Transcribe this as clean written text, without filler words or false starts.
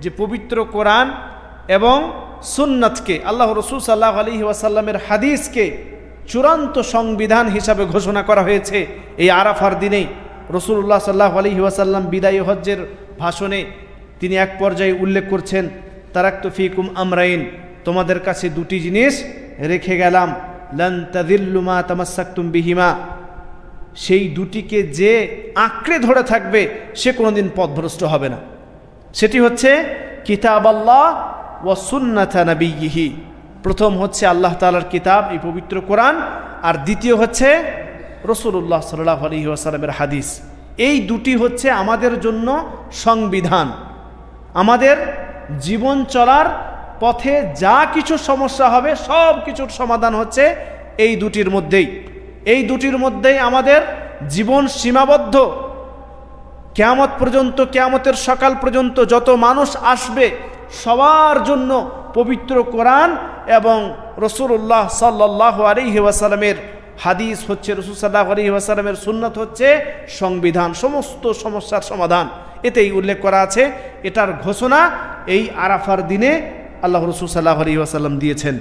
যে পবিত্র কোরআন এবং সুন্নাতকে, আল্লাহ রাসূল সাল্লাল্লাহু আলাইহি ওয়াসাল্লামের হাদিসকে চূড়ান্ত সংবিধান হিসাবে ঘোষণা করা হয়েছে এই আরাফার দিনেই। রাসূলুল্লাহ সাল্লাল্লাহু আলাইহি ওয়াসাল্লাম বিদায়ী হজ্জের ভাষণে তিনি এক পর্যায়ে উল্লেখ করছেন, তারাকতু ফিকুম আমরাইন, তোমাদের কাছে দুটি জিনিস রেখে গেলাম, লান তাযিল্লু মা তামাসসাকতুম বিহিমা, সেই দুটিকে যে আঁকড়ে ধরে থাকবে সে কোনোদিন পথভ্রষ্ট হবে না। সেটি হচ্ছে কিতাবাল্লাহ ওয়া সুন্নাতা নবিয়্যিহি, প্রথম হচ্ছে আল্লাহ তাআলার কিতাব এই পবিত্র কোরআন, আর দ্বিতীয় হচ্ছে রাসূলুল্লাহ সাল্লাল্লাহু আলাইহি ওয়াসাল্লামের হাদিস। এই দুটি হচ্ছে আমাদের জন্য সংবিধান। আমাদের জীবন চলার পথে যা কিছু সমস্যা হবে সব কিছুর সমাধান হচ্ছে এই দুটির মধ্যেই। এই দুটির মধ্যেই আমাদের জীবন সীমাবদ্ধ। কিয়ামত পর্যন্ত, কিয়ামতের সকাল পর্যন্ত যত মানুষ আসবে সবার জন্য পবিত্র কোরআন এবং রাসূলুল্লাহ সাল্লাল্লাহু আলাইহি ওয়াসাল্লামের হাদিস হচ্ছে, রাসূল সাল্লাল্লাহু আলাইহি ওয়াসাল্লামের সুন্নাত হচ্ছে সংবিধান, সমস্ত সমস্যার সমাধান। এতেই উল্লেখ করা আছে। এটার ঘোষণা এই আরাফার দিনে আল্লাহ রাসূল সাল্লাল্লাহু আলাইহি ওয়াসাল্লাম দিয়েছেন।